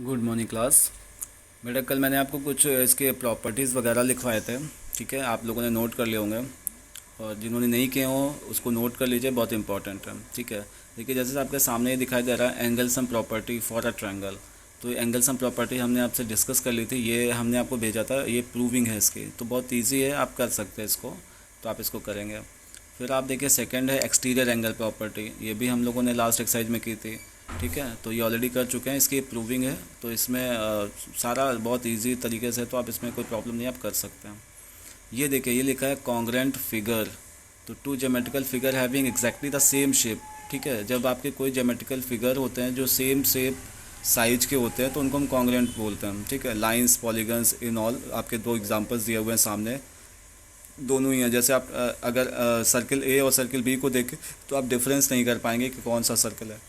Good morning class. बेटा कल मैंने आपको कुछ इसके प्रॉपर्टीज़ वगैरह लिखवाए थे। ठीक है, आप लोगों ने नोट कर लिए होंगे और जिन्होंने नहीं किए हों उसको नोट कर लीजिए, बहुत इंपॉर्टेंट है। ठीक है, देखिए जैसे आपके सामने ये दिखाई दे रहा है angle sum property for a triangle. तो ये एंगल सम प्रॉपर्टी हमने आपसे डिस्कस कर ली थी, ये हमने आपको भेजा था, ये प्रूविंग है इसकी, तो बहुत ईजी है, आप कर सकते हैं इसको, तो आप इसको करेंगे। फिर आप देखिए सेकंड है एक्सटीरियर एंगल प्रॉपर्टी, ये भी हम लोगों ने लास्ट एक्सरसाइज में की थी। ठीक है, तो ये ऑलरेडी कर चुके हैं, इसकी प्रूविंग है, तो इसमें सारा बहुत इजी तरीके से, तो आप इसमें कोई प्रॉब्लम नहीं, आप कर सकते हैं। ये देखिए ये लिखा है कॉन्ग्रेंट फिगर, तो two geometrical figure having exactly the same shape. ठीक है, जब आपके कोई ज्योमेट्रिकल फिगर होते हैं जो सेम शेप साइज के होते हैं तो उनको हम कॉन्ग्रेंट बोलते हैं। ठीक है, लाइंस पॉलीगन्स इन ऑल, आपके दो एग्जांपल्स दिए हुए हैं सामने, दोनों ही हैं। जैसे आप अगर सर्किल ए और सर्किल बी को देखें तो आप डिफरेंस नहीं कर पाएंगे कि कौन सा सर्कल है।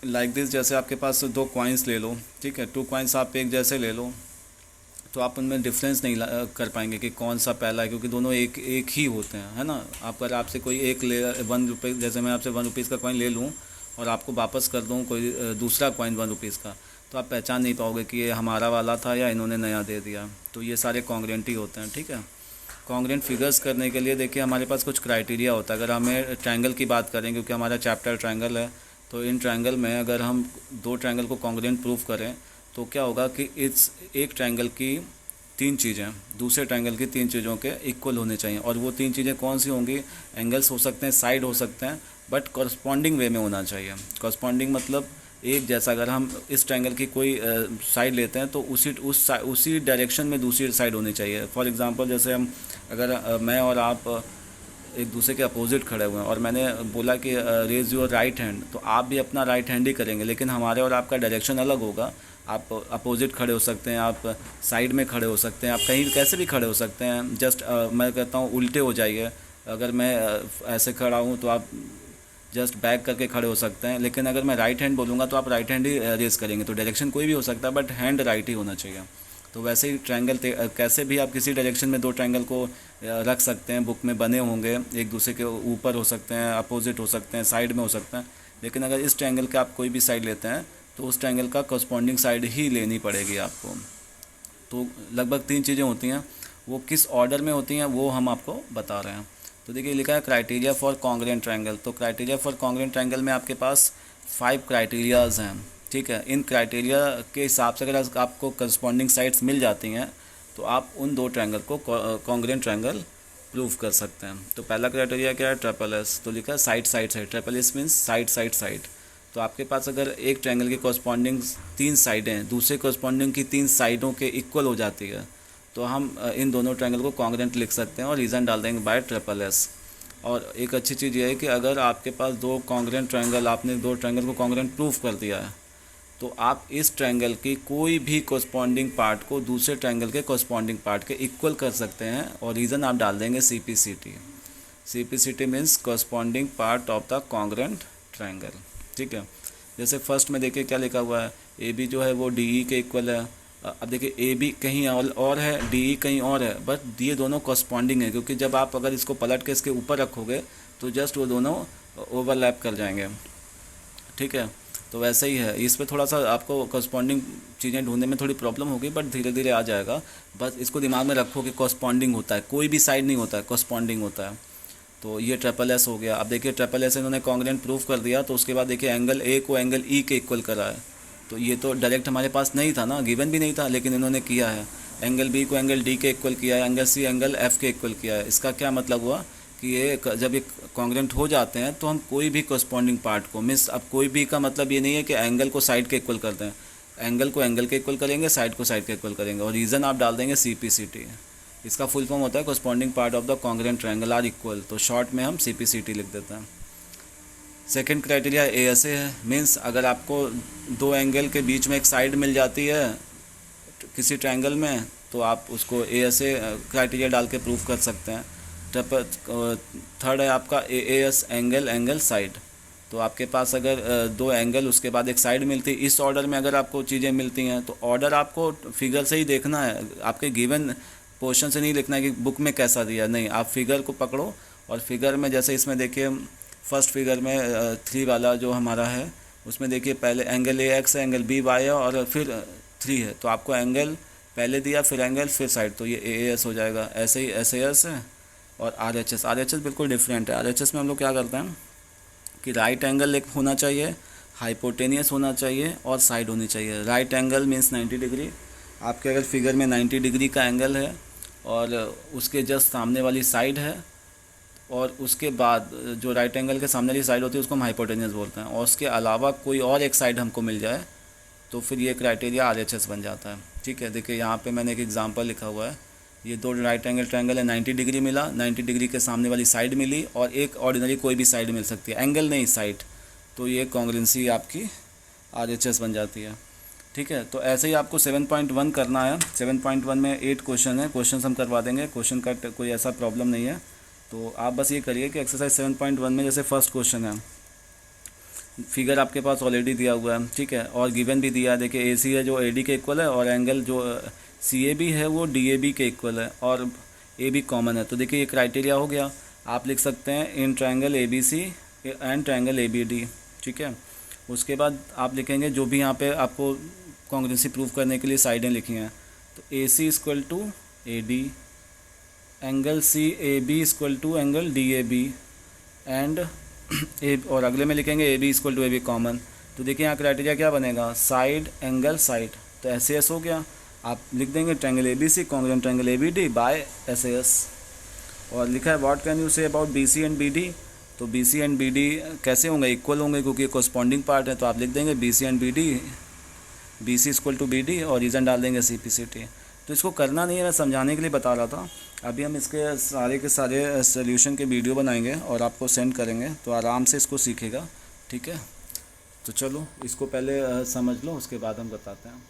लाइक दिस, जैसे आपके पास दो कॉइन्स ले लो, ठीक है, टू कॉइन्स आप एक जैसे ले लो, तो आप उनमें डिफरेंस नहीं कर पाएंगे कि कौन सा पहला है, क्योंकि दोनों एक एक ही होते हैं, है ना। आप अगर आपसे कोई एक ले 1 रुपये, जैसे मैं आपसे 1 रुपीज़ का कॉइन ले लूँ और आपको वापस कर दूँ कोई दूसरा कॉइन 1 रुपीज़ का, तो आप पहचान नहीं पाओगे कि ये हमारा वाला था या इन्होंने नया दे दिया। तो ये सारे कॉन्ग्रेंट ही होते हैं। ठीक है, कॉन्ग्रेंट फिगर्स करने के लिए देखिए हमारे पास कुछ क्राइटेरिया होता है। अगर हमें ट्रायंगल की बात करें, क्योंकि हमारा चैप्टर ट्रायंगल है, तो इन ट्रायंगल में अगर हम दो ट्रायंगल को कॉन्ग्रेंट प्रूव करें तो क्या होगा कि इस एक ट्रायंगल की तीन चीज़ें दूसरे ट्रायंगल की तीन चीज़ों के इक्वल होने चाहिए। और वो तीन चीज़ें कौन सी होंगी? एंगल्स हो सकते हैं, साइड हो सकते हैं, बट कॉरस्पॉन्डिंग वे में होना चाहिए। कॉरस्पॉन्डिंग मतलब एक जैसा। अगर हम इस ट्रायंगल की कोई साइड लेते हैं तो उसी डायरेक्शन में दूसरी साइड होनी चाहिए। फॉर एग्जांपल जैसे हम अगर मैं और आप एक दूसरे के अपोजिट खड़े हुए हैं और मैंने बोला कि रेज योर राइट हैंड, तो आप भी अपना राइट हैंड ही करेंगे, लेकिन हमारे और आपका डायरेक्शन अलग होगा। आप अपोजिट खड़े हो सकते हैं, आप साइड में खड़े हो सकते हैं, आप कहीं कैसे भी खड़े हो सकते हैं। जस्ट मैं कहता हूँ उल्टे हो जाइए। अगर मैं ऐसे खड़ा हूँ तो आप जस्ट बैक करके खड़े हो सकते हैं, लेकिन अगर मैं राइट हैंड बोलूँगा तो आप राइट हैंड ही रेज करेंगे। तो डायरेक्शन कोई भी हो सकता है, बट हैंड राइट ही होना चाहिए। तो वैसे ही ट्रायंगल कैसे भी आप किसी डायरेक्शन में दो ट्रायंगल को रख सकते हैं, बुक में बने होंगे, एक दूसरे के ऊपर हो सकते हैं, अपोजिट हो सकते हैं, साइड में हो सकते हैं। लेकिन अगर इस ट्रायंगल का आप कोई भी साइड लेते हैं तो उस ट्रायंगल का कॉरस्पॉन्डिंग साइड ही लेनी पड़ेगी आपको। तो लगभग तीन चीज़ें होती हैं, वो किस ऑर्डर में होती हैं वो हम आपको बता रहे हैं। तो देखिए लिखा है क्राइटेरिया फॉर कॉन्ग्रेंट ट्रायंगल। तो क्राइटेरिया फॉर कॉन्ग्रेंट ट्रायंगल में आपके पास 5 क्राइटेरियाज़ हैं। ठीक है, इन क्राइटेरिया के हिसाब से अगर आपको करस्पॉन्डिंग साइड्स मिल जाती हैं तो आप उन दो ट्रायंगल को कॉन्ग्रेंट ट्रायंगल प्रूव कर सकते हैं। तो पहला क्राइटेरिया क्या है? Triple S. तो लिखा है side side side, triple S means side side side. तो आपके पास अगर एक ट्रायंगल की कॉरस्पॉन्डिंग 3 साइडें दूसरे कॉरस्पॉन्डिंग की 3 साइडों के इक्वल हो जाती है तो हम इन दोनों ट्रायंगल को कॉन्ग्रेंट लिख सकते हैं और रीज़न डाल देंगे बाय ट्रिपल एस। और एक अच्छी चीज़ ये है कि अगर आपके पास दो कॉन्ग्रेंट ट्रायंगल, आपने दो ट्रायंगल को कॉन्ग्रेंट प्रूफ कर दिया है, तो आप इस ट्रायंगल की कोई भी कॉरस्पॉन्डिंग पार्ट को दूसरे ट्रायंगल के कॉरस्पॉन्डिंग पार्ट के इक्वल कर सकते हैं। और रीज़न आप डाल देंगे CPCT। CPCT means corresponding part of the congruent triangle. ठीक है, जैसे फर्स्ट में देखिए क्या लिखा हुआ है, AB जो है वो DE के इक्वल है। अब देखिए AB कहीं और है, DE कहीं और है, बट ये दोनों कॉरस्पॉन्डिंग है, क्योंकि जब आप अगर इसको पलट के इसके ऊपर रखोगे तो जस्ट वो दोनों ओवरलैप कर जाएंगे। ठीक है, तो वैसे ही है, इस पे थोड़ा सा आपको कॉरस्पॉन्डिंग चीज़ें ढूंढने में थोड़ी प्रॉब्लम होगी, बट धीरे धीरे आ जाएगा। बस इसको दिमाग में रखो कि कॉरस्पॉन्डिंग होता है, कोई भी साइड नहीं होता है, कॉरस्पॉन्डिंग होता है। तो ये ट्रिपल एस हो गया। अब देखिए ट्रिपल एस इन्होंने कॉन्ग्रेंट प्रूफ कर दिया, तो उसके बाद देखिए एंगल ए को एंगल ई के इक्वल करा है। तो ये तो डायरेक्ट हमारे पास नहीं था ना, गिवन भी नहीं था, लेकिन इन्होंने किया है। एंगल बी को एंगल डी के इक्वल किया है, एंगल सी एंगल एफ के इक्वल किया है। इसका क्या मतलब हुआ कि ये जब ये कॉन्ग्रेंट हो जाते हैं तो हम कोई भी कॉरस्पॉन्डिंग पार्ट को अब कोई भी का मतलब ये नहीं है कि एंगल को साइड के इक्वल करते हैं। एंगल को एंगल के इक्वल करेंगे, साइड को साइड के इक्वल करेंगे, और रीज़न आप डाल देंगे CPCT। इसका फुल फॉर्म होता है corresponding part of the congruent triangle are equal, तो शॉर्ट में हम CPCT लिख देते हैं। सेकंड क्राइटेरिया ASA है, मीन्स अगर आपको दो एंगल के बीच में एक साइड मिल जाती है किसी ट्रायंगल में तो आप उसको ASA क्राइटेरिया डाल के प्रूफ कर सकते हैं। थर्ड है आपका AAS एंगल एंगल साइड। तो आपके पास अगर दो एंगल उसके बाद एक साइड मिलती है, इस ऑर्डर में अगर आपको चीज़ें मिलती हैं तो ऑर्डर आपको फिगर से ही देखना है, आपके गिवन पोर्शन से नहीं लिखना है कि बुक में कैसा दिया, नहीं, आप फिगर को पकड़ो और फिगर में जैसे इसमें देखिए फर्स्ट फिगर में 3 वाला जो हमारा है उसमें देखिए पहले एंगल ए एक्स है, एंगल बी वाई है और फिर 3 है, तो आपको एंगल पहले दिया फिर एंगल फिर साइड, तो ये ए एस हो जाएगा। ऐसे ही एस एस है और R H S. R H S बिल्कुल डिफरेंट है। आर एच एस में हम लोग क्या करते हैं कि राइट एंगल एक होना चाहिए, हाइपोटेनियस होना चाहिए और साइड होनी चाहिए। Right angle means 90 degree. आपके अगर फिगर में 90 डिग्री का एंगल है और उसके जस्ट सामने वाली साइड है, और उसके बाद जो राइट एंगल के सामने वाली साइड होती है उसको हम हाइपोटेनियस बोलते हैं, और उसके अलावा कोई और एक साइड हमको मिल जाए तो फिर ये क्राइटेरिया आरएचएस बन जाता है। ठीक है, देखिए यहाँ पे मैंने एक एग्जांपल लिखा हुआ है। ये दो राइट एंगल ट्रायंगल है, 90 डिग्री मिला, 90 डिग्री के सामने वाली साइड मिली और एक ऑर्डिनरी कोई भी साइड मिल सकती है, एंगल नहीं साइड, तो ये कॉन्ग्रुएंसी आपकी आरएचएस बन जाती है। ठीक है, तो ऐसे ही आपको 7.1 करना है। 7.1 में 8 क्वेश्चन है, क्वेश्चन हम करवा देंगे, क्वेश्चन का कोई ऐसा प्रॉब्लम नहीं है। तो आप बस ये करिए कि एक्सरसाइज 7.1 में जैसे फर्स्ट क्वेश्चन है, फिगर आपके पास ऑलरेडी दिया हुआ है, ठीक है, और गिवन भी दिया है। देखिए ए सी है जो ए डी के इक्वल है और एंगल जो सी ए बी है वो डी ए बी के इक्वल है और ए बी कॉमन है। तो देखिए ये क्राइटेरिया हो गया। आप लिख सकते हैं in triangle A B C and triangle A B D. ठीक है, उसके बाद आप लिखेंगे जो भी यहाँ पे आपको कॉन्ग्रुएंसी प्रूव करने के लिए साइडें लिखी हैं, तो A C equal to A D, angle C A B equal to angle D A B and A, और अगले में लिखेंगे A B equal to A B common. तो देखिए यहाँ क्राइटेरिया क्या बनेगा, साइड एंगल साइड, तो एस ए एस हो गया। आप लिख देंगे triangle A B C congruent triangle A B D by S A S. और लिखा है व्हाट कैन यू से about B C and B D, तो B C and B D कैसे होंगे, इक्वल होंगे क्योंकि कोरस्पॉन्डिंग पार्ट है। तो आप लिख देंगे B C and B D, B C equal to B D और रीज़न डाल देंगे सी पी सी टी। तो इसको करना नहीं है, मैं समझाने के लिए बता रहा था। अभी हम इसके सारे के सारे सोल्यूशन के वीडियो बनाएंगे और आपको सेंड करेंगे, तो आराम से इसको सीखेगा। ठीक है, तो चलो इसको पहले समझ लो, उसके बाद हम बताते हैं।